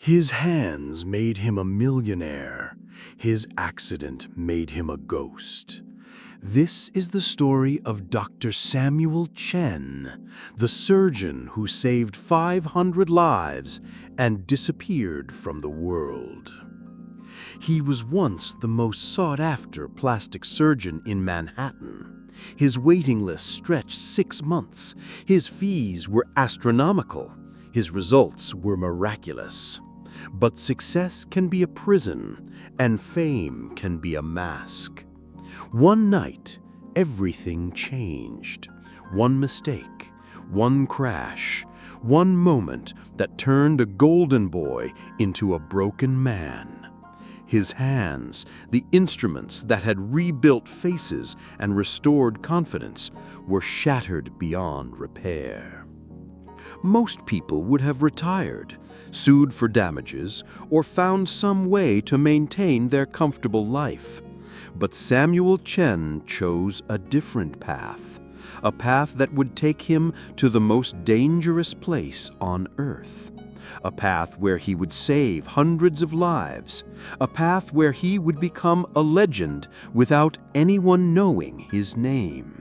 His hands made him a millionaire. His accident made him a ghost. This is the story of Dr. Samuel Chen, the surgeon who saved 500 lives and disappeared from the world. He was once the most sought-after plastic surgeon in Manhattan. His waiting list stretched 6 months. His fees were astronomical. His results were miraculous. But success can be a prison, and fame can be a mask. One night, everything changed. One mistake, one crash, one moment that turned a golden boy into a broken man. His hands, the instruments that had rebuilt faces and restored confidence, were shattered beyond repair. Most people would have retired, sued for damages, or found some way to maintain their comfortable life. But Samuel Chen chose a different path, a path that would take him to the most dangerous place on earth, a path where he would save hundreds of lives, a path where he would become a legend without anyone knowing his name.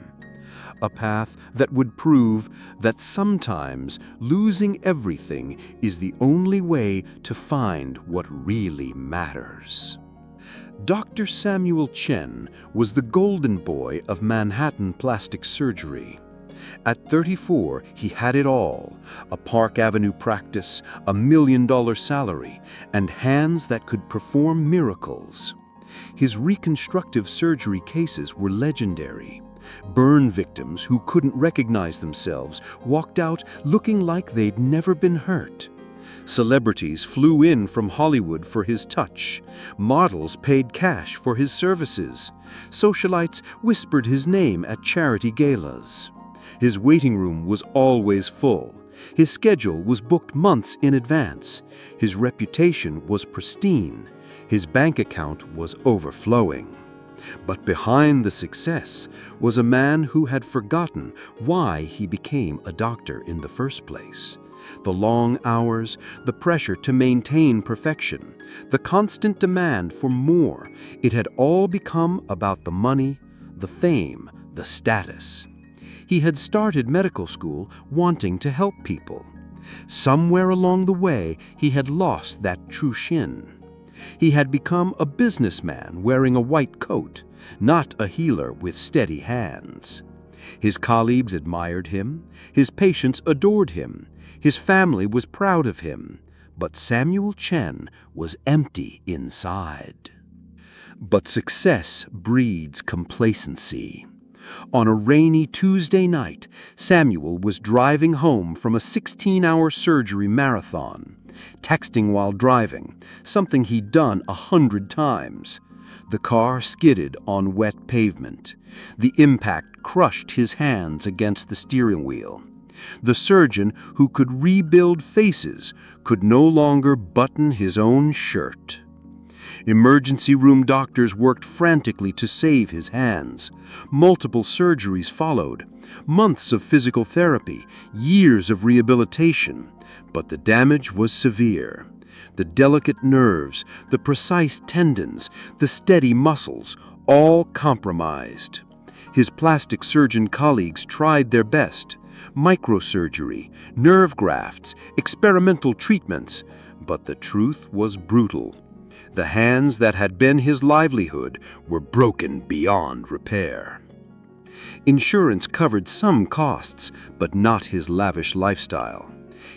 A path that would prove that sometimes losing everything is the only way to find what really matters. Dr. Samuel Chen was the golden boy of Manhattan plastic surgery. At 34, he had it all: a Park Avenue practice, a $1 million salary, and hands that could perform miracles. His reconstructive surgery cases were legendary. Burn victims who couldn't recognize themselves walked out looking like they'd never been hurt. Celebrities flew in from Hollywood for his touch. Models paid cash for his services. Socialites whispered his name at charity galas. His waiting room was always full. His schedule was booked months in advance. His reputation was pristine. His bank account was overflowing. But behind the success was a man who had forgotten why he became a doctor in the first place. The long hours, the pressure to maintain perfection, the constant demand for more, it had all become about the money, the fame, the status. He had started medical school wanting to help people. Somewhere along the way, he had lost that true shin. He had become a businessman wearing a white coat, not a healer with steady hands. His colleagues admired him, his patients adored him, his family was proud of him, but Samuel Chen was empty inside. But success breeds complacency. On a rainy Tuesday night, Samuel was driving home from a 16-hour surgery marathon, texting while driving, something he'd done 100 times. The car skidded on wet pavement. The impact crushed his hands against the steering wheel. The surgeon who could rebuild faces could no longer button his own shirt. Emergency room doctors worked frantically to save his hands. Multiple surgeries followed, months of physical therapy, years of rehabilitation. But the damage was severe. The delicate nerves, the precise tendons, the steady muscles, all compromised. His plastic surgeon colleagues tried their best: microsurgery, nerve grafts, experimental treatments. But the truth was brutal. The hands that had been his livelihood were broken beyond repair. Insurance covered some costs, but not his lavish lifestyle.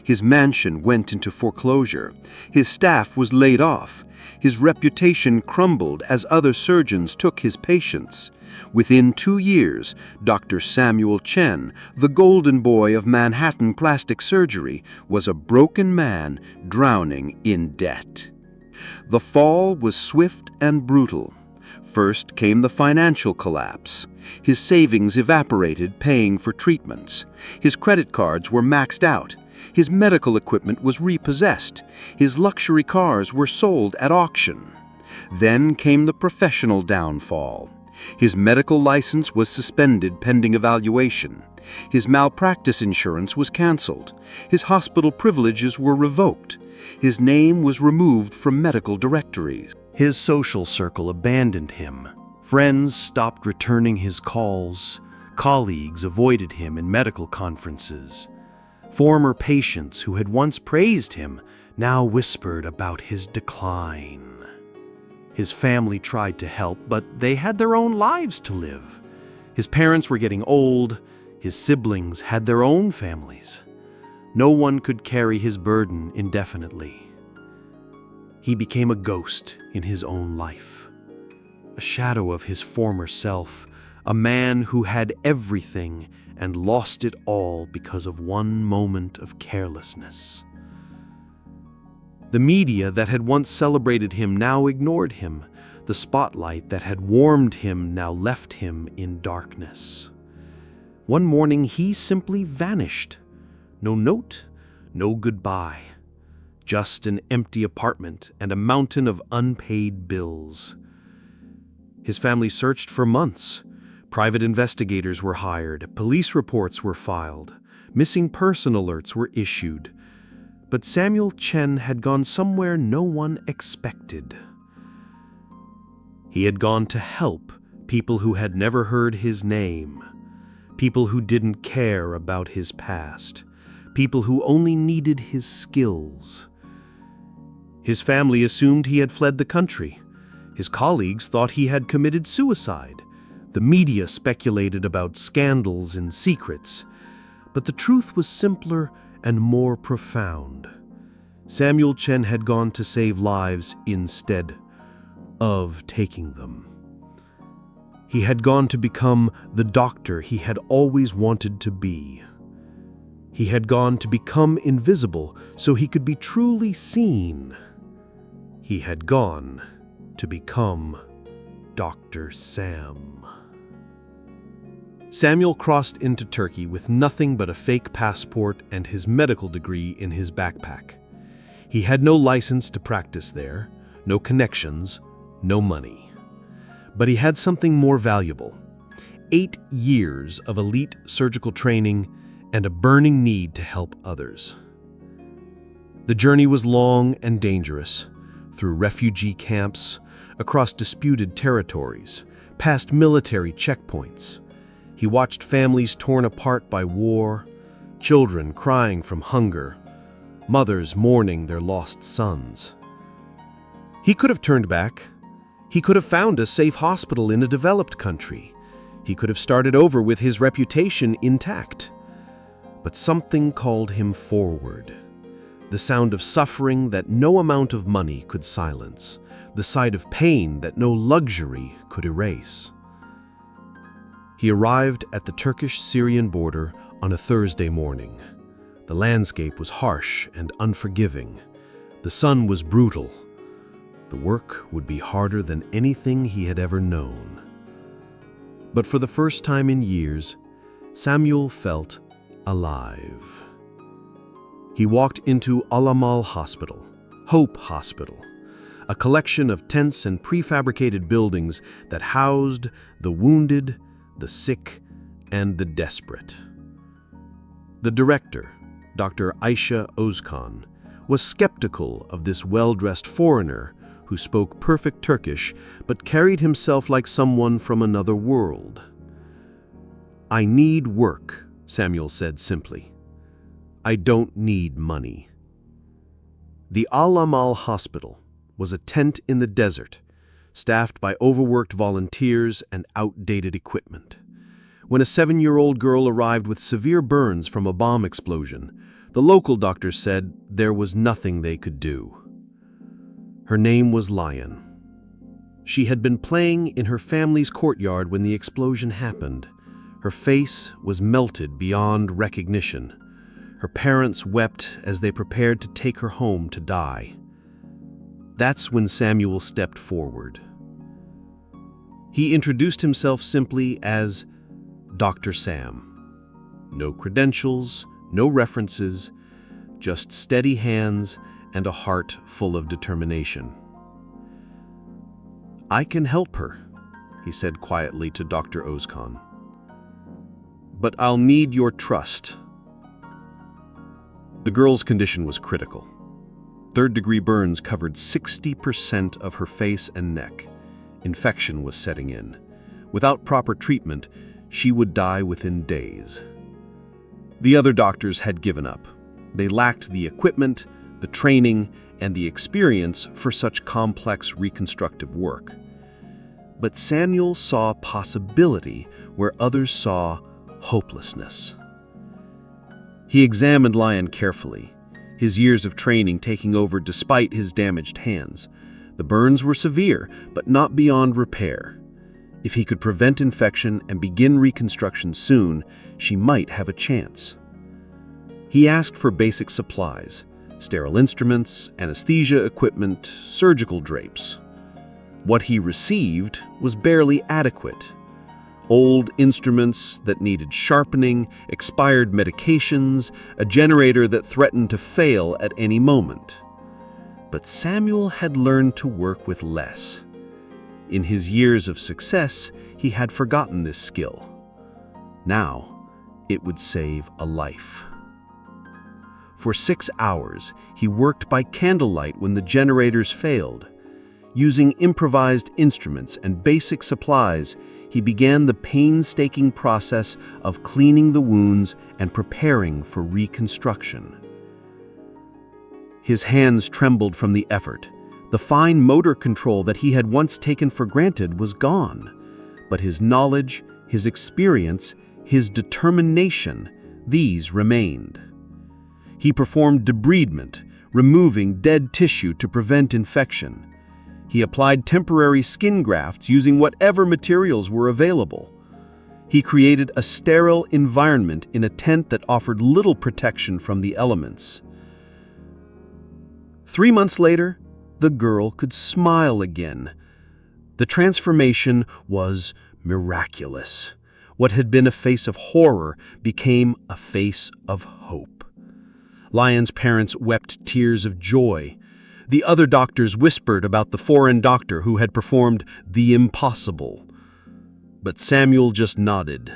His mansion went into foreclosure. His staff was laid off. His reputation crumbled as other surgeons took his patients. Within 2 years, Dr. Samuel Chen, the golden boy of Manhattan plastic surgery, was a broken man drowning in debt. The fall was swift and brutal. First came the financial collapse. His savings evaporated paying for treatments. His credit cards were maxed out. His medical equipment was repossessed. His luxury cars were sold at auction. Then came the professional downfall. His medical license was suspended pending evaluation. His malpractice insurance was canceled. His hospital privileges were revoked. His name was removed from medical directories. His social circle abandoned him. Friends stopped returning his calls. Colleagues avoided him in medical conferences. Former patients who had once praised him now whispered about his decline. His family tried to help, but they had their own lives to live. His parents were getting old. His siblings had their own families. No one could carry his burden indefinitely. He became a ghost in his own life, a shadow of his former self, a man who had everything and lost it all because of one moment of carelessness. The media that had once celebrated him now ignored him. The spotlight that had warmed him now left him in darkness. One morning he simply vanished. No note, no goodbye. Just an empty apartment and a mountain of unpaid bills. His family searched for months. Private investigators were hired, police reports were filed, missing person alerts were issued. But Samuel Chen had gone somewhere no one expected. He had gone to help people who had never heard his name, people who didn't care about his past, people who only needed his skills. His family assumed he had fled the country. His colleagues thought he had committed suicide. The media speculated about scandals and secrets. But the truth was simpler and more profound. Samuel Chen had gone to save lives instead of taking them. He had gone to become the doctor he had always wanted to be. He had gone to become invisible so he could be truly seen. He had gone to become Dr. Sam. Samuel crossed into Turkey with nothing but a fake passport and his medical degree in his backpack. He had no license to practice there, no connections, no money. But he had something more valuable: 8 years of elite surgical training and a burning need to help others. The journey was long and dangerous, through refugee camps, across disputed territories, past military checkpoints. He watched families torn apart by war, children crying from hunger, mothers mourning their lost sons. He could have turned back. He could have found a safe hospital in a developed country. He could have started over with his reputation intact. But something called him forward. The sound of suffering that no amount of money could silence, the sight of pain that no luxury could erase. He arrived at the Turkish-Syrian border on a Thursday morning. The landscape was harsh and unforgiving. The sun was brutal. The work would be harder than anything he had ever known. But for the first time in years, Samuel felt alive. He walked into Al-Amal Hospital, Hope Hospital, a collection of tents and prefabricated buildings that housed the wounded, the sick, and the desperate. The director, Dr. Ayşe Özkan, was skeptical of this well-dressed foreigner who spoke perfect Turkish but carried himself like someone from another world. "I need work," Samuel said simply. "I don't need money." The Al-Amal Hospital was a tent in the desert, staffed by overworked volunteers and outdated equipment. When a 7-year-old girl arrived with severe burns from a bomb explosion, the local doctors said there was nothing they could do. Her name was Lion. She had been playing in her family's courtyard when the explosion happened. Her face was melted beyond recognition. Her parents wept as they prepared to take her home to die. That's when Samuel stepped forward. He introduced himself simply as Dr. Sam. No credentials, no references, just steady hands and a heart full of determination. "I can help her," he said quietly to Dr. Ozkan. "But I'll need your trust." The girl's condition was critical. Third-degree burns covered 60% of her face and neck. Infection was setting in. Without proper treatment, she would die within days. The other doctors had given up. They lacked the equipment, the training, and the experience for such complex reconstructive work. But Samuel saw possibility where others saw hopelessness. He examined Lyon carefully, his years of training taking over despite his damaged hands. The burns were severe, but not beyond repair. If he could prevent infection and begin reconstruction soon, she might have a chance. He asked for basic supplies: sterile instruments, anesthesia equipment, surgical drapes. What he received was barely adequate. Old instruments that needed sharpening, expired medications, a generator that threatened to fail at any moment. But Samuel had learned to work with less. In his years of success, he had forgotten this skill. Now, it would save a life. For 6 hours, he worked by candlelight when the generators failed. Using improvised instruments and basic supplies, he began the painstaking process of cleaning the wounds and preparing for reconstruction. His hands trembled from the effort. The fine motor control that he had once taken for granted was gone. But his knowledge, his experience, his determination, these remained. He performed debridement, removing dead tissue to prevent infection. He applied temporary skin grafts using whatever materials were available. He created a sterile environment in a tent that offered little protection from the elements. 3 months later, the girl could smile again. The transformation was miraculous. What had been a face of horror became a face of hope. Lyon's parents wept tears of joy. The other doctors whispered about the foreign doctor who had performed the impossible. But Samuel just nodded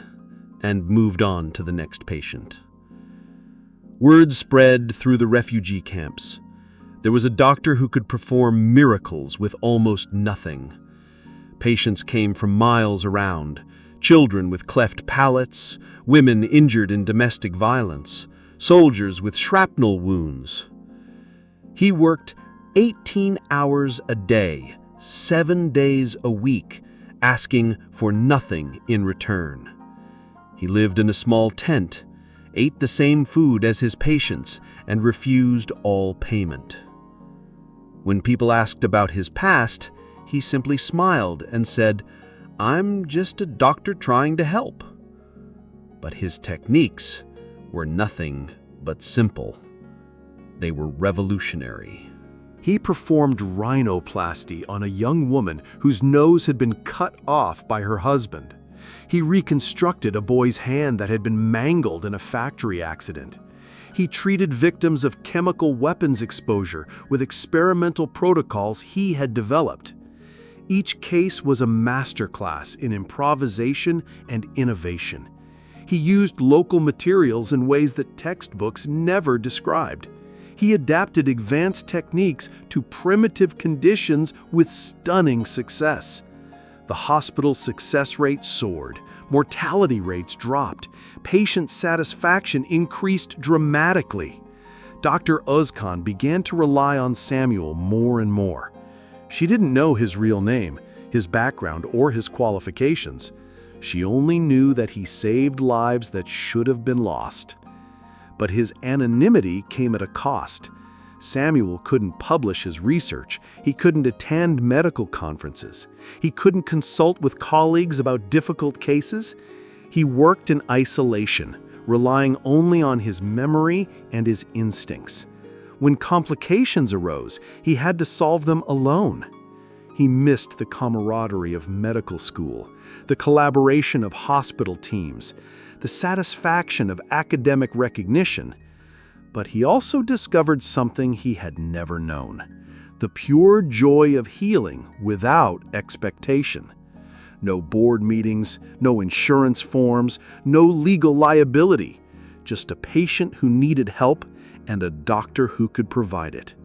and moved on to the next patient. Word spread through the refugee camps. There was a doctor who could perform miracles with almost nothing. Patients came from miles around, children with cleft palates, women injured in domestic violence, soldiers with shrapnel wounds. He worked 18 hours a day, 7 days a week, asking for nothing in return. He lived in a small tent, ate the same food as his patients, and refused all payment. When people asked about his past, he simply smiled and said, "I'm just a doctor trying to help." But his techniques were nothing but simple. They were revolutionary. He performed rhinoplasty on a young woman whose nose had been cut off by her husband. He reconstructed a boy's hand that had been mangled in a factory accident. He treated victims of chemical weapons exposure with experimental protocols he had developed. Each case was a masterclass in improvisation and innovation. He used local materials in ways that textbooks never described. He adapted advanced techniques to primitive conditions with stunning success. The hospital's success rate soared, mortality rates dropped, patient satisfaction increased dramatically. Dr. Ozkan began to rely on Samuel more and more. She didn't know his real name, his background, or his qualifications. She only knew that he saved lives that should have been lost. But his anonymity came at a cost. Samuel couldn't publish his research. He couldn't attend medical conferences. He couldn't consult with colleagues about difficult cases. He worked in isolation, relying only on his memory and his instincts. When complications arose, he had to solve them alone. He missed the camaraderie of medical school, the collaboration of hospital teams, the satisfaction of academic recognition. But he also discovered something he had never known: the pure joy of healing without expectation. No board meetings, no insurance forms, no legal liability. Just a patient who needed help and a doctor who could provide it.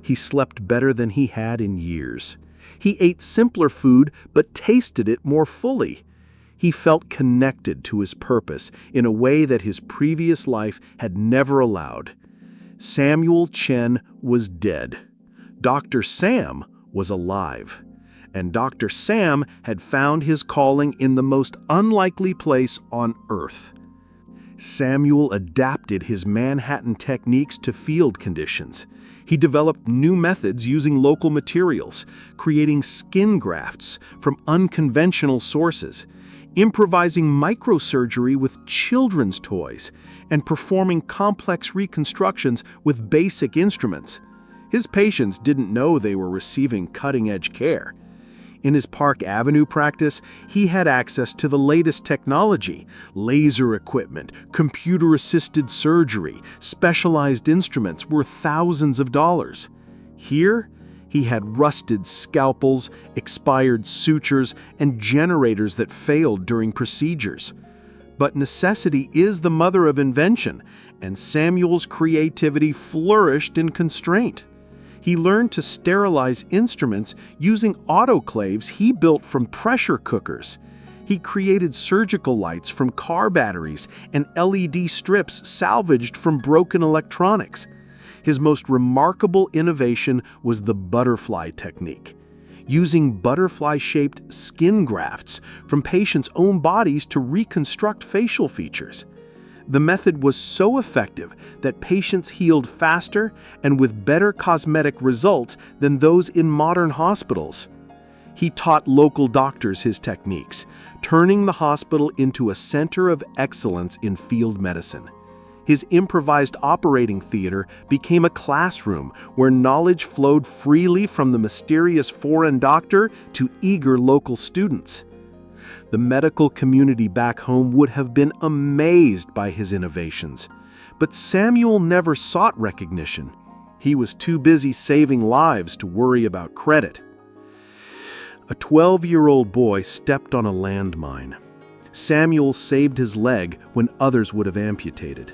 He slept better than he had in years. He ate simpler food but tasted it more fully. He felt connected to his purpose in a way that his previous life had never allowed. Samuel Chen was dead. Dr. Sam was alive. And Dr. Sam had found his calling in the most unlikely place on Earth. Samuel adapted his Manhattan techniques to field conditions. He developed new methods using local materials, creating skin grafts from unconventional sources, improvising microsurgery with children's toys, and performing complex reconstructions with basic instruments. His patients didn't know they were receiving cutting-edge care. In his Park Avenue practice, he had access to the latest technology, laser equipment, computer-assisted surgery, specialized instruments worth thousands of dollars. Here, he had rusted scalpels, expired sutures, and generators that failed during procedures. But necessity is the mother of invention, and Samuel's creativity flourished in constraint. He learned to sterilize instruments using autoclaves he built from pressure cookers. He created surgical lights from car batteries and LED strips salvaged from broken electronics. His most remarkable innovation was the butterfly technique, using butterfly-shaped skin grafts from patients' own bodies to reconstruct facial features. The method was so effective that patients healed faster and with better cosmetic results than those in modern hospitals. He taught local doctors his techniques, turning the hospital into a center of excellence in field medicine. His improvised operating theater became a classroom where knowledge flowed freely from the mysterious foreign doctor to eager local students. The medical community back home would have been amazed by his innovations. But Samuel never sought recognition. He was too busy saving lives to worry about credit. A 12-year-old boy stepped on a landmine. Samuel saved his leg when others would have amputated.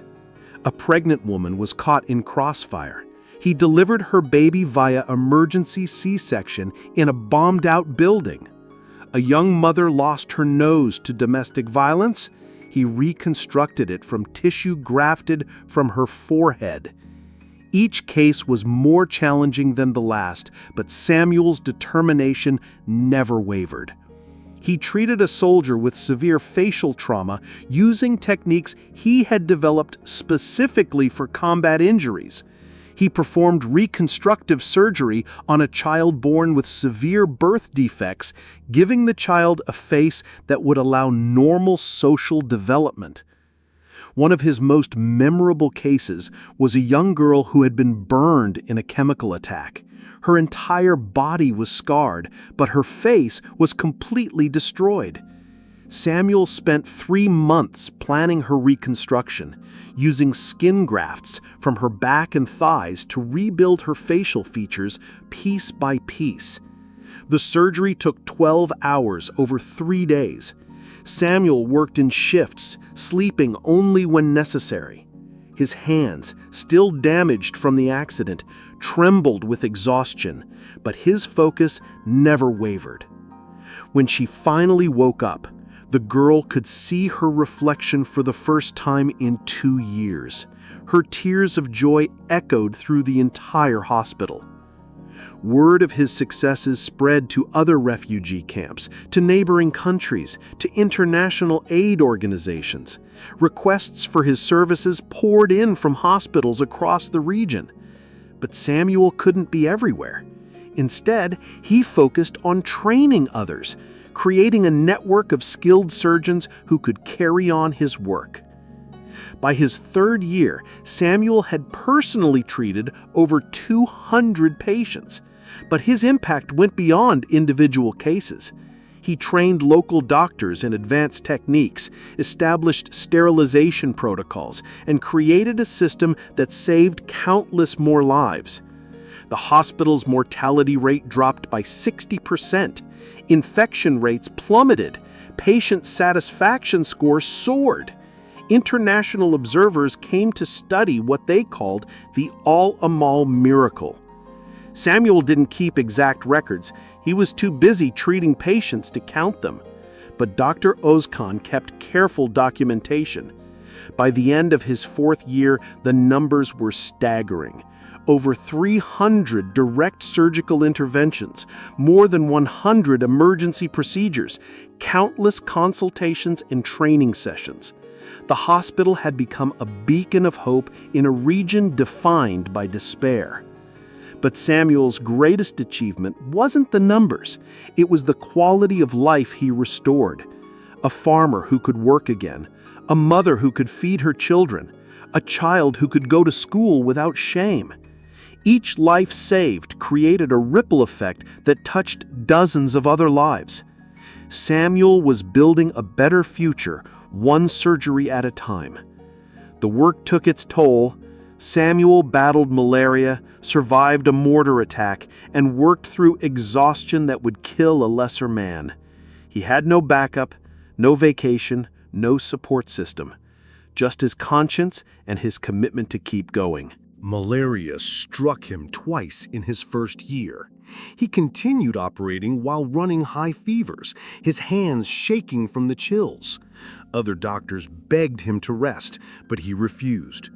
A pregnant woman was caught in crossfire. He delivered her baby via emergency C-section in a bombed-out building. A young mother lost her nose to domestic violence. He reconstructed it from tissue grafted from her forehead. Each case was more challenging than the last, but Samuel's determination never wavered. He treated a soldier with severe facial trauma using techniques he had developed specifically for combat injuries. He performed reconstructive surgery on a child born with severe birth defects, giving the child a face that would allow normal social development. One of his most memorable cases was a young girl who had been burned in a chemical attack. Her entire body was scarred, but her face was completely destroyed. Samuel spent 3 months planning her reconstruction, using skin grafts from her back and thighs to rebuild her facial features piece by piece. The surgery took 12 hours over 3 days. Samuel worked in shifts, sleeping only when necessary. His hands, still damaged from the accident, trembled with exhaustion, but his focus never wavered. When she finally woke up, the girl could see her reflection for the first time in 2 years. Her tears of joy echoed through the entire hospital. Word of his successes spread to other refugee camps, to neighboring countries, to international aid organizations. Requests for his services poured in from hospitals across the region. But Samuel couldn't be everywhere. Instead, he focused on training others, creating a network of skilled surgeons who could carry on his work. By his 3rd year, Samuel had personally treated over 200 patients, but his impact went beyond individual cases. He trained local doctors in advanced techniques, established sterilization protocols, and created a system that saved countless more lives. The hospital's mortality rate dropped by 60%. Infection rates plummeted. Patient satisfaction scores soared. International observers came to study what they called the Al-Amal miracle. Samuel didn't keep exact records. He was too busy treating patients to count them. But Dr. Özkan kept careful documentation. By the end of his 4th year, the numbers were staggering. Over 300 direct surgical interventions, more than 100 emergency procedures, countless consultations and training sessions. The hospital had become a beacon of hope in a region defined by despair. But Samuel's greatest achievement wasn't the numbers. It was the quality of life he restored. A farmer who could work again, a mother who could feed her children, a child who could go to school without shame. Each life saved created a ripple effect that touched dozens of other lives. Samuel was building a better future, one surgery at a time. The work took its toll. Samuel battled malaria, survived a mortar attack, and worked through exhaustion that would kill a lesser man. He had no backup, no vacation, no support system, just his conscience and his commitment to keep going. Malaria struck him twice in his first year. He continued operating while running high fevers, his hands shaking from the chills. Other doctors begged him to rest, but he refused.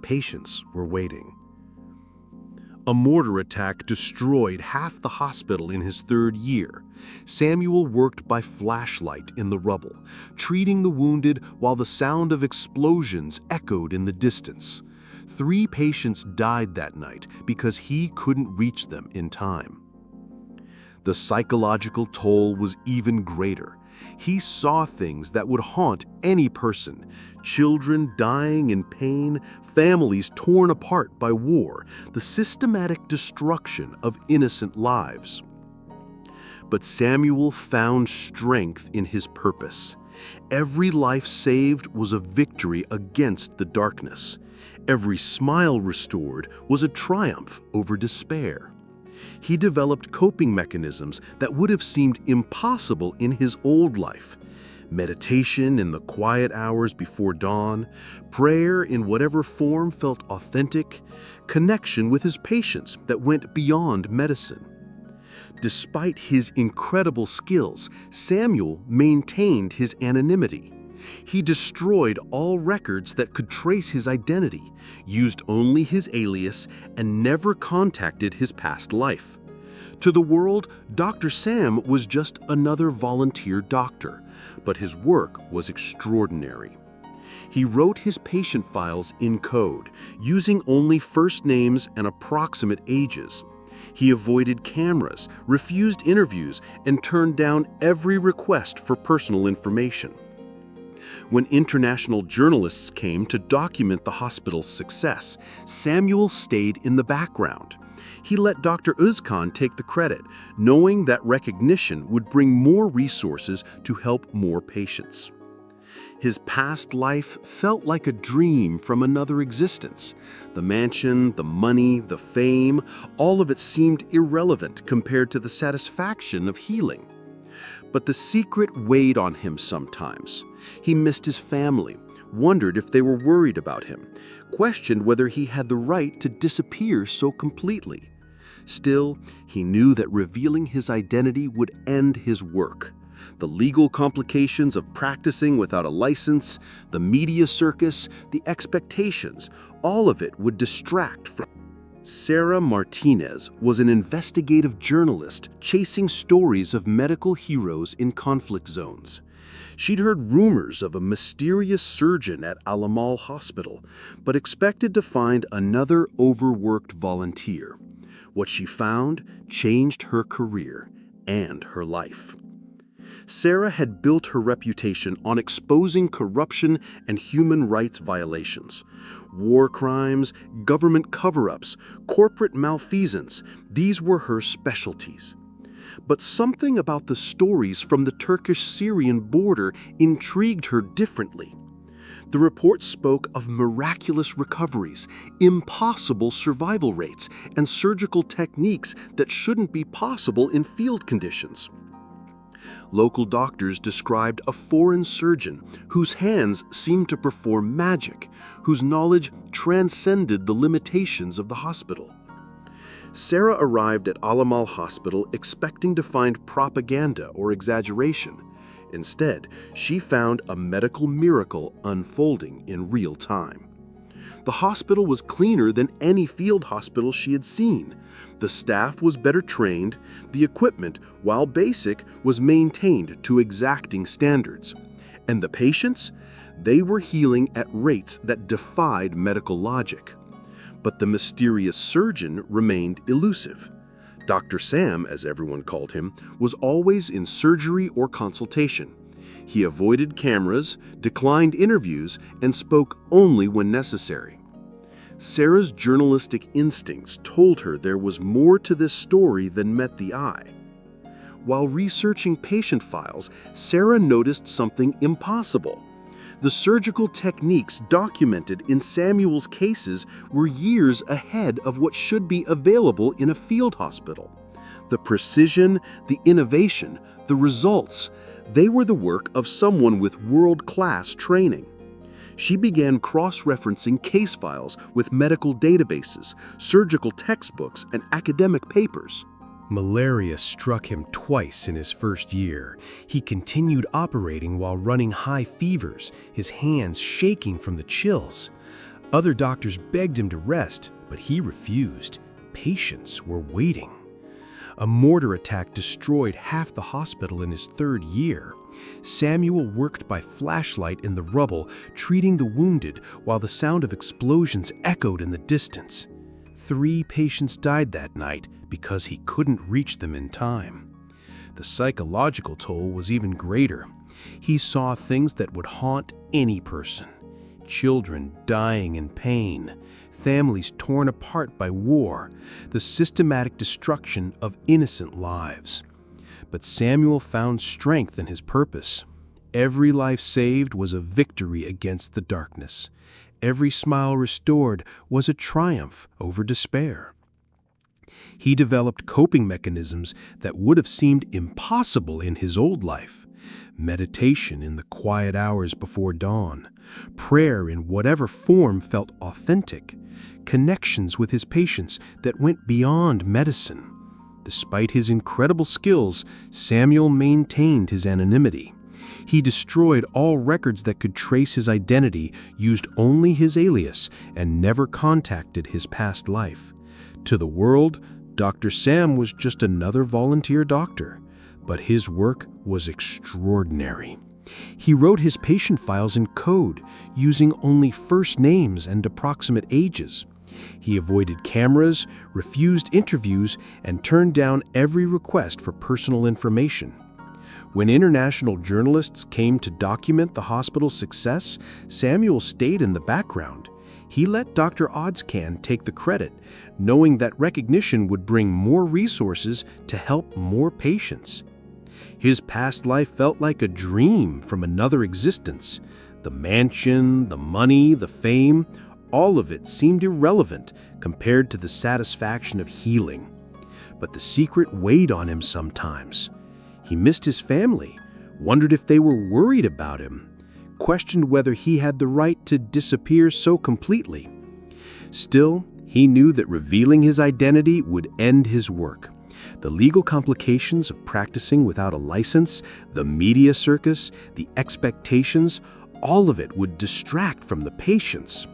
Patients were waiting. A mortar attack destroyed half the hospital in his 3rd year. Samuel worked by flashlight in the rubble, treating the wounded while the sound of explosions echoed in the distance. 3 patients died that night because he couldn't reach them in time. The psychological toll was even greater. He saw things that would haunt any person: children dying in pain, families torn apart by war, the systematic destruction of innocent lives. But Samuel found strength in his purpose. Every life saved was a victory against the darkness. Every smile restored was a triumph over despair. He developed coping mechanisms that would have seemed impossible in his old life. Meditation in the quiet hours before dawn, prayer in whatever form felt authentic, connection with his patients that went beyond medicine. Despite his incredible skills, Samuel maintained his anonymity. He destroyed all records that could trace his identity, used only his alias, and never contacted his past life. To the world, Dr. Sam was just another volunteer doctor, but his work was extraordinary. He wrote his patient files in code, using only first names and approximate ages. He avoided cameras, refused interviews, and turned down every request for personal information. When international journalists came to document the hospital's success, Samuel stayed in the background. He let Dr. Özkan take the credit, knowing that recognition would bring more resources to help more patients. His past life felt like a dream from another existence. The mansion, the money, the fame, all of it seemed irrelevant compared to the satisfaction of healing. But the secret weighed on him sometimes. He missed his family, wondered if they were worried about him, questioned whether he had the right to disappear so completely. Still, he knew that revealing his identity would end his work. The legal complications of practicing without a license, the media circus, the expectations, all of it would distract from. Sarah Martinez was an investigative journalist chasing stories of medical heroes in conflict zones. She'd heard rumors of a mysterious surgeon at Al-Amal Hospital, but expected to find another overworked volunteer. What she found changed her career and her life. Sarah had built her reputation on exposing corruption and human rights violations. War crimes, government cover-ups, corporate malfeasance, these were her specialties. But something about the stories from the Turkish-Syrian border intrigued her differently. The report spoke of miraculous recoveries, impossible survival rates, and surgical techniques that shouldn't be possible in field conditions. Local doctors described a foreign surgeon whose hands seemed to perform magic, whose knowledge transcended the limitations of the hospital. Sarah arrived at Alamal Hospital expecting to find propaganda or exaggeration. Instead, she found a medical miracle unfolding in real time. The hospital was cleaner than any field hospital she had seen. The staff was better trained. The equipment, while basic, was maintained to exacting standards. And the patients? They were healing at rates that defied medical logic. But the mysterious surgeon remained elusive. Dr. Sam, as everyone called him, was always in surgery or consultation. He avoided cameras, declined interviews, and spoke only when necessary. Sarah's journalistic instincts told her there was more to this story than met the eye. While researching patient files, Sarah noticed something impossible. The surgical techniques documented in Samuel's cases were years ahead of what should be available in a field hospital. The precision, the innovation, the results, they were the work of someone with world-class training. She began cross-referencing case files with medical databases, surgical textbooks, and academic papers. Malaria struck him twice in his first year. He continued operating while running high fevers, his hands shaking from the chills. Other doctors begged him to rest, but he refused. Patients were waiting. A mortar attack destroyed half the hospital in his third year. Samuel worked by flashlight in the rubble, treating the wounded while the sound of explosions echoed in the distance. 3 patients died that night because he couldn't reach them in time. The psychological toll was even greater. He saw things that would haunt any person. Children dying in pain, families torn apart by war, the systematic destruction of innocent lives. But Samuel found strength in his purpose. Every life saved was a victory against the darkness. Every smile restored was a triumph over despair. He developed coping mechanisms that would have seemed impossible in his old life. Meditation in the quiet hours before dawn, prayer in whatever form felt authentic, connections with his patients that went beyond medicine. Despite his incredible skills, Samuel maintained his anonymity. He destroyed all records that could trace his identity, used only his alias, and never contacted his past life. To the world, Dr. Sam was just another volunteer doctor, but his work was extraordinary. He wrote his patient files in code, using only first names and approximate ages. He avoided cameras, refused interviews, and turned down every request for personal information. When international journalists came to document the hospital's success, Samuel stayed in the background. He let Dr. Oddscan take the credit, knowing that recognition would bring more resources to help more patients. His past life felt like a dream from another existence. The mansion, the money, the fame, all of it seemed irrelevant compared to the satisfaction of healing. But the secret weighed on him sometimes. He missed his family, wondered if they were worried about him, questioned whether he had the right to disappear so completely. Still, he knew that revealing his identity would end his work. The legal complications of practicing without a license, the media circus, the expectations, all of it would distract from the patients.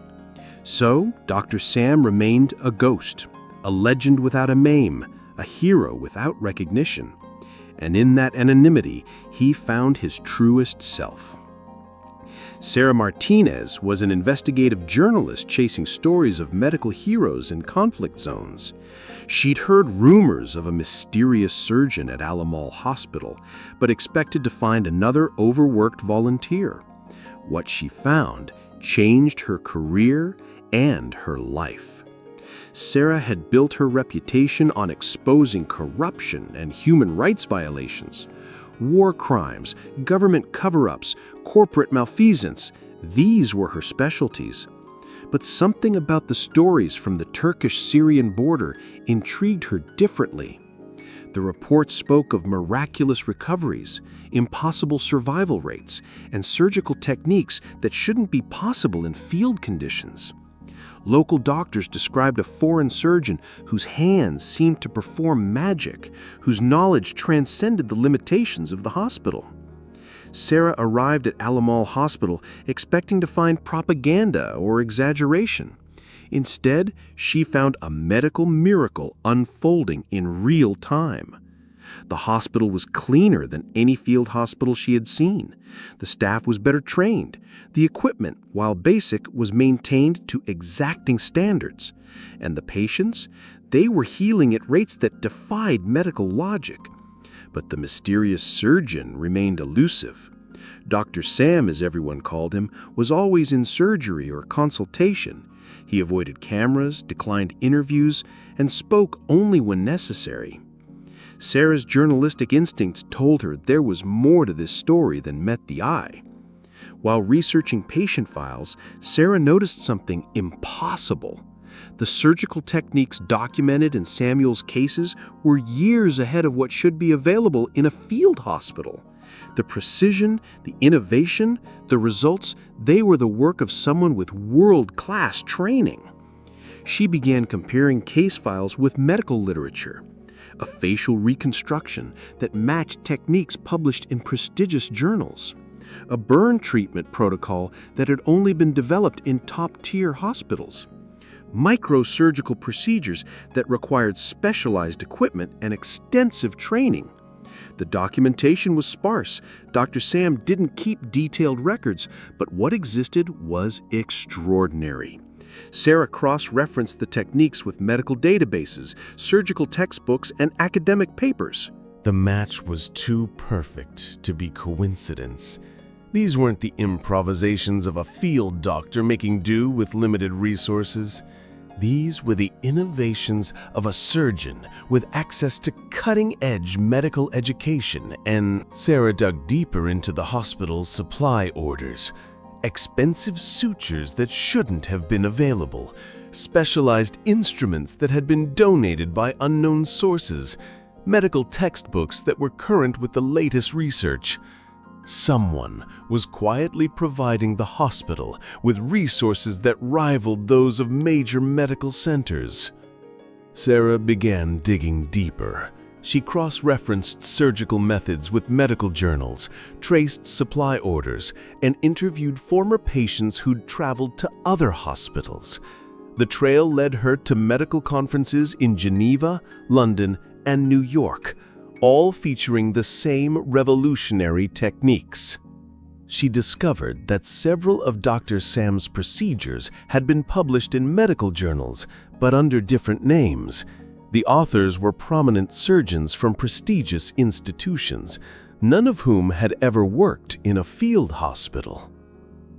So, Dr. Sam remained a ghost, a legend without a name, a hero without recognition. And in that anonymity, he found his truest self. Sarah Martinez was an investigative journalist chasing stories of medical heroes in conflict zones. She'd heard rumors of a mysterious surgeon at Alamal Hospital, but expected to find another overworked volunteer. What she found changed her career and her life. Sarah had built her reputation on exposing corruption and human rights violations. War crimes, government cover-ups, corporate malfeasance, These were her specialties. But something about the stories from the Turkish-Syrian border intrigued her differently. The reports spoke of miraculous recoveries, impossible survival rates, and surgical techniques that shouldn't be possible in field conditions. Local doctors described a foreign surgeon whose hands seemed to perform magic, whose knowledge transcended the limitations of the hospital. Sarah arrived at Alamal Hospital expecting to find propaganda or exaggeration. Instead, she found a medical miracle unfolding in real time. The hospital was cleaner than any field hospital she had seen. The staff was better trained. The equipment, while basic, was maintained to exacting standards. And the patients? They were healing at rates that defied medical logic. But the mysterious surgeon remained elusive. Dr. Sam, as everyone called him, was always in surgery or consultation. He avoided cameras, declined interviews, and spoke only when necessary. Sarah's journalistic instincts told her there was more to this story than met the eye. While researching patient files, Sarah noticed something impossible. The surgical techniques documented in Samuel's cases were years ahead of what should be available in a field hospital. The precision, the innovation, the results, they were the work of someone with world-class training. She began comparing case files with medical literature, a facial reconstruction that matched techniques published in prestigious journals, a burn treatment protocol that had only been developed in top-tier hospitals, microsurgical procedures that required specialized equipment and extensive training. The documentation was sparse. Dr. Sam didn't keep detailed records, but what existed was extraordinary. Sarah cross-referenced the techniques with medical databases, surgical textbooks, and academic papers. The match was too perfect to be coincidence. These weren't the improvisations of a field doctor making do with limited resources. These were the innovations of a surgeon with access to cutting-edge medical education, and Sarah dug deeper into the hospital's supply orders. Expensive sutures that shouldn't have been available, specialized instruments that had been donated by unknown sources, medical textbooks that were current with the latest research. Someone was quietly providing the hospital with resources that rivaled those of major medical centers. Sarah began digging deeper. She cross-referenced surgical methods with medical journals, traced supply orders, and interviewed former patients who'd traveled to other hospitals. The trail led her to medical conferences in Geneva, London, and New York, all featuring the same revolutionary techniques. She discovered that several of Dr. Sam's procedures had been published in medical journals, but under different names. The authors were prominent surgeons from prestigious institutions, none of whom had ever worked in a field hospital.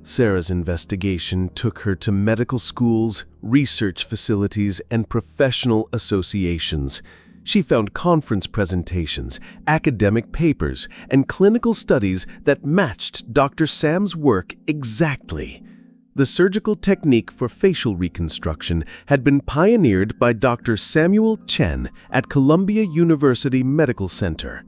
Sarah's investigation took her to medical schools, research facilities, and professional associations. She found conference presentations, academic papers, and clinical studies that matched Dr. Sam's work exactly. The surgical technique for facial reconstruction had been pioneered by Dr. Samuel Chen at Columbia University Medical Center.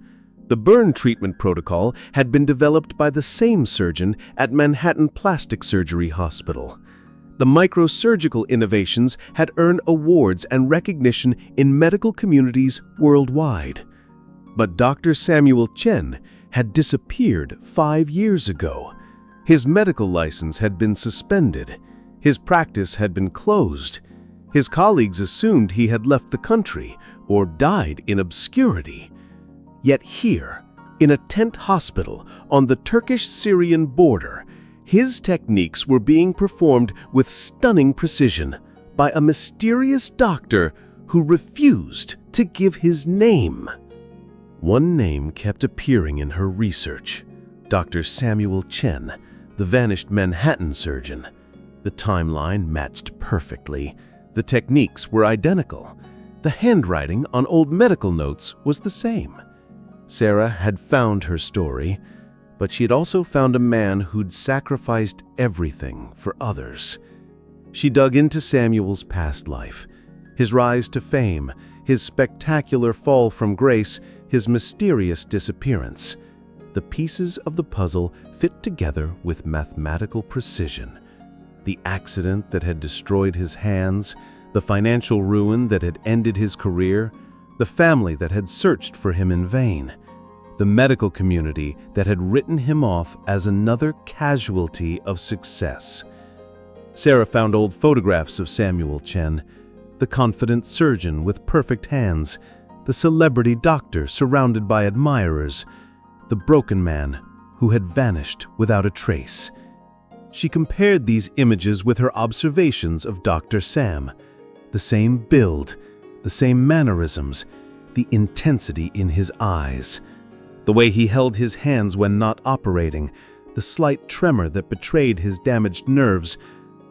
The burn treatment protocol had been developed by the same surgeon at Manhattan Plastic Surgery Hospital. The microsurgical innovations had earned awards and recognition in medical communities worldwide. But Dr. Samuel Chen had disappeared 5 years ago. His medical license had been suspended. His practice had been closed. His colleagues assumed he had left the country or died in obscurity. Yet here, in a tent hospital on the Turkish-Syrian border, his techniques were being performed with stunning precision by a mysterious doctor who refused to give his name. One name kept appearing in her research: Dr. Samuel Chen, the vanished Manhattan surgeon. The timeline matched perfectly. The techniques were identical. The handwriting on old medical notes was the same. Sarah had found her story, but she had also found a man who'd sacrificed everything for others. She dug into Samuel's past life, his rise to fame, his spectacular fall from grace, his mysterious disappearance. The pieces of the puzzle fit together with mathematical precision. The accident that had destroyed his hands, the financial ruin that had ended his career, the family that had searched for him in vain, the medical community that had written him off as another casualty of success. Sarah found old photographs of Samuel Chen, the confident surgeon with perfect hands, the celebrity doctor surrounded by admirers, the broken man who had vanished without a trace. She compared these images with her observations of Dr. Sam. The same build, the same mannerisms, the intensity in his eyes, the way he held his hands when not operating, the slight tremor that betrayed his damaged nerves,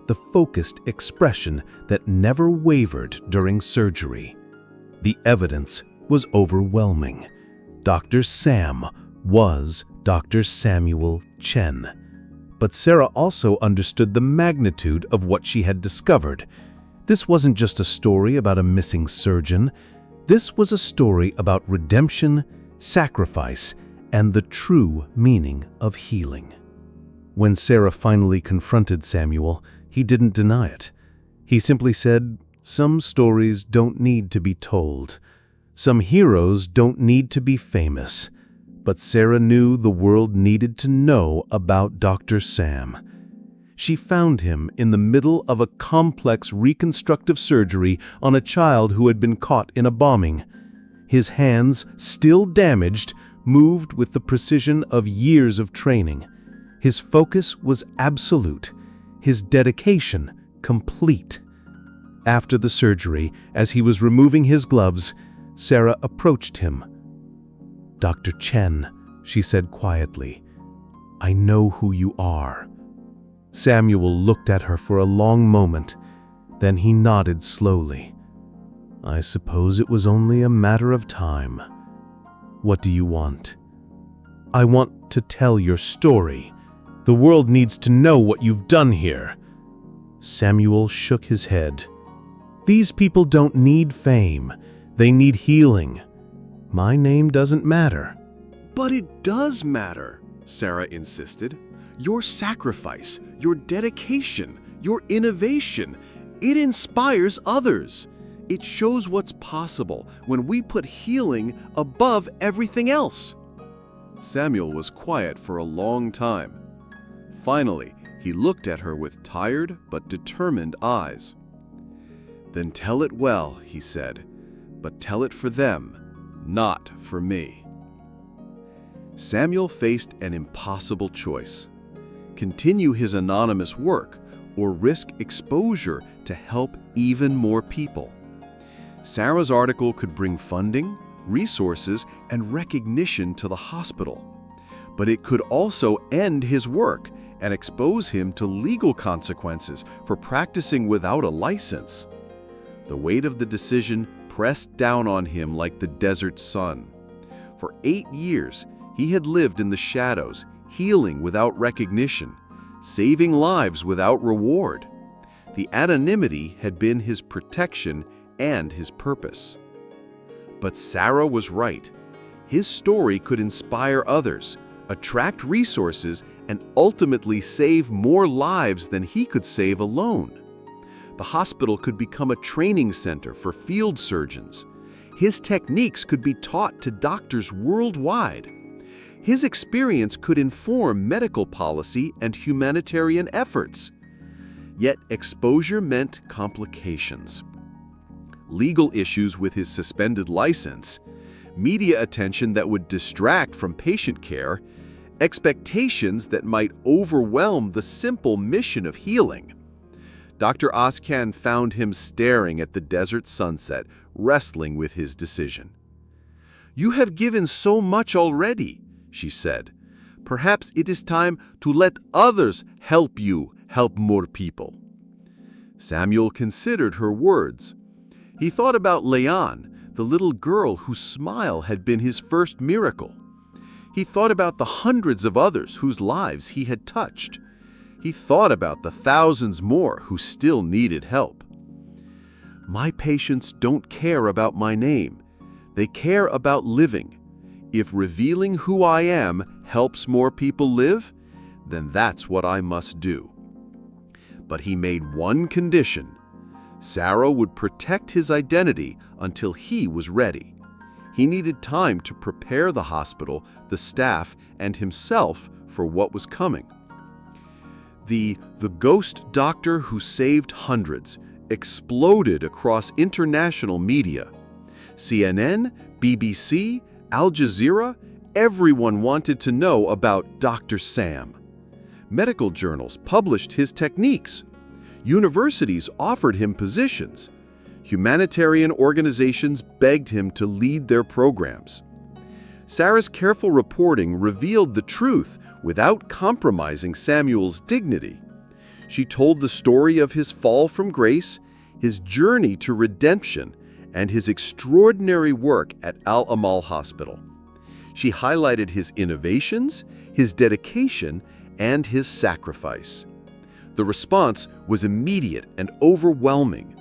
the focused expression that never wavered during surgery. The evidence was overwhelming. Dr. Sam was Dr. Samuel Chen. But Sarah also understood the magnitude of what she had discovered. This wasn't just a story about a missing surgeon. This was a story about redemption, sacrifice, and the true meaning of healing. When Sarah finally confronted Samuel, he didn't deny it. He simply said, "Some stories don't need to be told. Some heroes don't need to be famous." But Sarah knew the world needed to know about Dr. Sam. She found him in the middle of a complex reconstructive surgery on a child who had been caught in a bombing. His hands, still damaged, moved with the precision of years of training. His focus was absolute, his dedication complete. After the surgery, as he was removing his gloves, Sarah approached him. "Dr. Chen," she said quietly, "I know who you are." Samuel looked at her for a long moment, then he nodded slowly. "I suppose it was only a matter of time. What do you want?" "I want to tell your story. The world needs to know what you've done here." Samuel shook his head. "These people don't need fame. They need healing. My name doesn't matter." "But it does matter," Sarah insisted. "Your sacrifice, your dedication, your innovation, it inspires others. It shows what's possible when we put healing above everything else." Samuel was quiet for a long time. Finally, he looked at her with tired but determined eyes. "Then tell it well," he said, "but tell it for them, not for me." Samuel faced an impossible choice: continue his anonymous work or risk exposure to help even more people. Sarah's article could bring funding, resources, and recognition to the hospital, but it could also end his work and expose him to legal consequences for practicing without a license. The weight of the decision pressed down on him like the desert sun. For 8 years, he had lived in the shadows, healing without recognition, saving lives without reward. The anonymity had been his protection and his purpose. But Sarah was right. His story could inspire others, attract resources, and ultimately save more lives than he could save alone. The hospital could become a training center for field surgeons. His techniques could be taught to doctors worldwide. His experience could inform medical policy and humanitarian efforts. Yet exposure meant complications. Legal issues with his suspended license, media attention that would distract from patient care, expectations that might overwhelm the simple mission of healing. Dr. Oskan found him staring at the desert sunset, wrestling with his decision. "You have given so much already," she said. "Perhaps it is time to let others help you help more people." Samuel considered her words. He thought about Leon, the little girl whose smile had been his first miracle. He thought about the hundreds of others whose lives he had touched. He thought about the thousands more who still needed help. My patients don't care about my name. They care about living. If revealing who I am helps more people live, then that's what I must do. But he made one condition. Sarah would protect his identity until he was ready. He needed time to prepare the hospital, the staff, and himself for what was coming. The ghost doctor who saved hundreds exploded across international media. CNN, BBC, Al Jazeera, everyone wanted to know about Dr. Sam. Medical journals published his techniques. Universities offered him positions. Humanitarian organizations begged him to lead their programs. Sarah's careful reporting revealed the truth without compromising Samuel's dignity. She told the story of his fall from grace, his journey to redemption, and his extraordinary work at Al-Amal Hospital. She highlighted his innovations, his dedication, and his sacrifice. The response was immediate and overwhelming.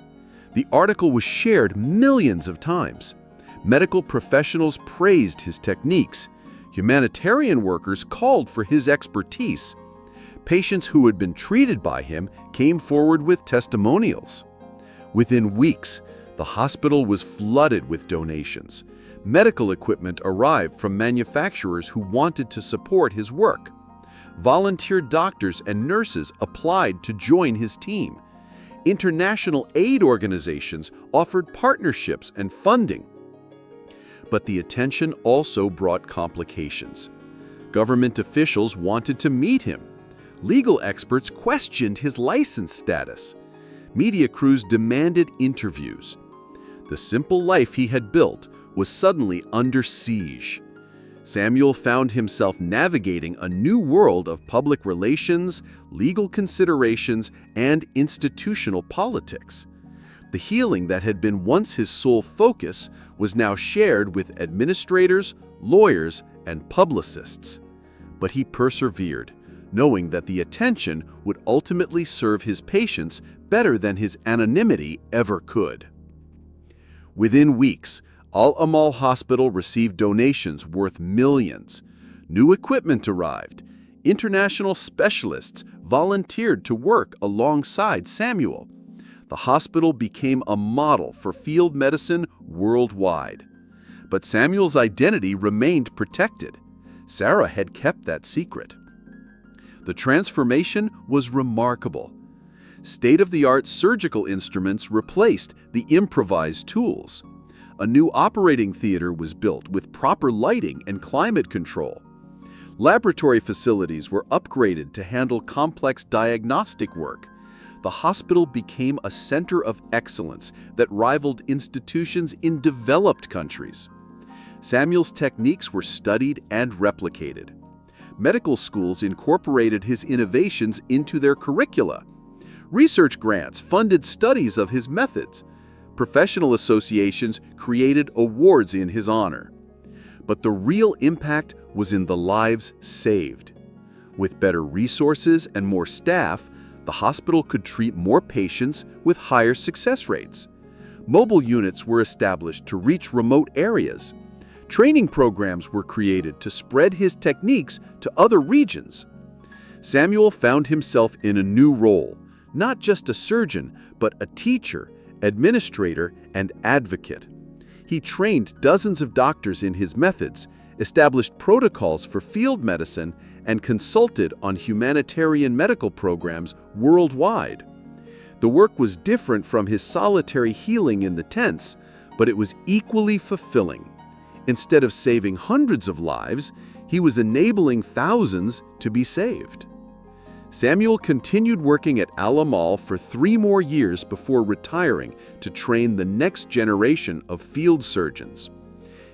The article was shared millions of times. Medical professionals praised his techniques. Humanitarian workers called for his expertise. Patients who had been treated by him came forward with testimonials. Within weeks, the hospital was flooded with donations. Medical equipment arrived from manufacturers who wanted to support his work. Volunteer doctors and nurses applied to join his team. International aid organizations offered partnerships and funding. But the attention also brought complications. Government officials wanted to meet him. Legal experts questioned his license status. Media crews demanded interviews. The simple life he had built was suddenly under siege. Samuel found himself navigating a new world of public relations, legal considerations, and institutional politics. The healing that had been once his sole focus was now shared with administrators, lawyers, and publicists. But he persevered, knowing that the attention would ultimately serve his patients better than his anonymity ever could. Within weeks, Al-Amal Hospital received donations worth millions. New equipment arrived. International specialists volunteered to work alongside Samuel. The hospital became a model for field medicine worldwide. But Samuel's identity remained protected. Sarah had kept that secret. The transformation was remarkable. State-of-the-art surgical instruments replaced the improvised tools. A new operating theater was built with proper lighting and climate control. Laboratory facilities were upgraded to handle complex diagnostic work. The hospital became a center of excellence that rivaled institutions in developed countries. Samuel's techniques were studied and replicated. Medical schools incorporated his innovations into their curricula. Research grants funded studies of his methods. Professional associations created awards in his honor. But the real impact was in the lives saved. With better resources and more staff, the hospital could treat more patients with higher success rates. Mobile units were established to reach remote areas. Training programs were created to spread his techniques to other regions. Samuel found himself in a new role, not just a surgeon, but a teacher, administrator, and advocate. He trained dozens of doctors in his methods, established protocols for field medicine, and consulted on humanitarian medical programs worldwide. The work was different from his solitary healing in the tents, but it was equally fulfilling. Instead of saving hundreds of lives, he was enabling thousands to be saved. Samuel continued working at Al-Amal for 3 more years before retiring to train the next generation of field surgeons.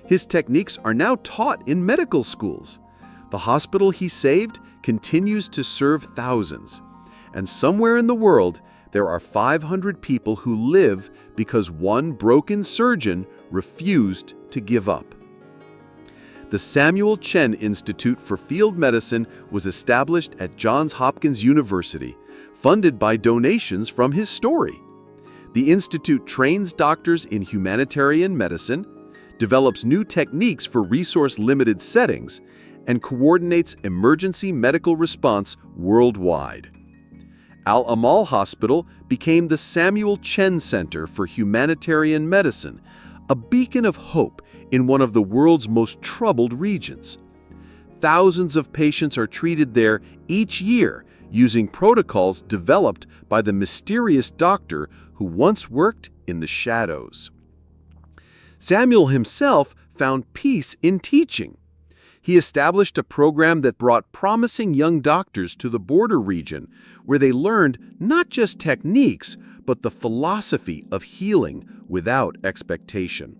His techniques are now taught in medical schools. The hospital he saved continues to serve thousands. And somewhere in the world, there are 500 people who live because one broken surgeon refused to give up. The Samuel Chen Institute for Field Medicine was established at Johns Hopkins University, funded by donations from his story. The institute trains doctors in humanitarian medicine, develops new techniques for resource-limited settings, and coordinates emergency medical response worldwide. Al-Amal Hospital became the Samuel Chen Center for Humanitarian Medicine, a beacon of hope in one of the world's most troubled regions. Thousands of patients are treated there each year using protocols developed by the mysterious doctor who once worked in the shadows. Samuel himself found peace in teaching. He established a program that brought promising young doctors to the border region, where they learned not just techniques, but the philosophy of healing without expectation.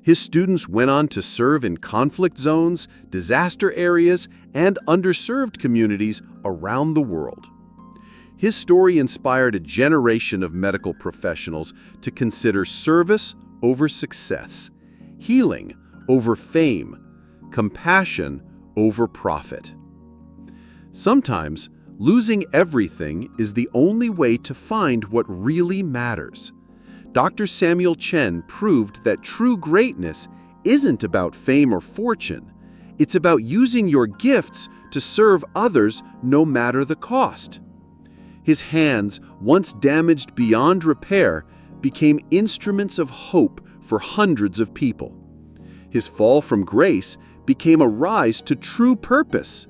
His students went on to serve in conflict zones, disaster areas, and underserved communities around the world. His story inspired a generation of medical professionals to consider service over success, healing over fame, compassion over profit. Sometimes, losing everything is the only way to find what really matters. Dr. Samuel Chen proved that true greatness isn't about fame or fortune. It's about using your gifts to serve others no matter the cost. His hands, once damaged beyond repair, became instruments of hope for hundreds of people. His fall from grace became a rise to true purpose.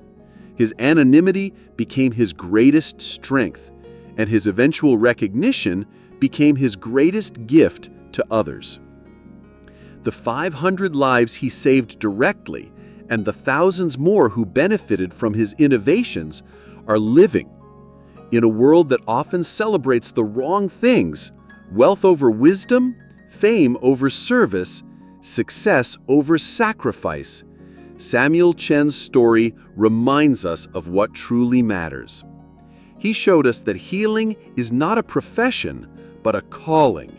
His anonymity became his greatest strength, and his eventual recognition became his greatest gift to others. The 500 lives he saved directly and the thousands more who benefited from his innovations are living in a world that often celebrates the wrong things: wealth over wisdom, fame over service, success over sacrifice. Samuel Chen's story reminds us of what truly matters. He showed us that healing is not a profession, but a calling.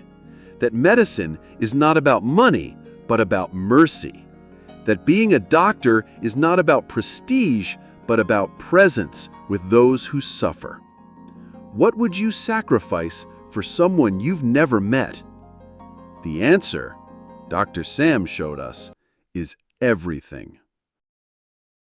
That medicine is not about money, but about mercy. That being a doctor is not about prestige, but about presence with those who suffer. What would you sacrifice for someone you've never met? The answer, Dr. Sam showed us, is everything.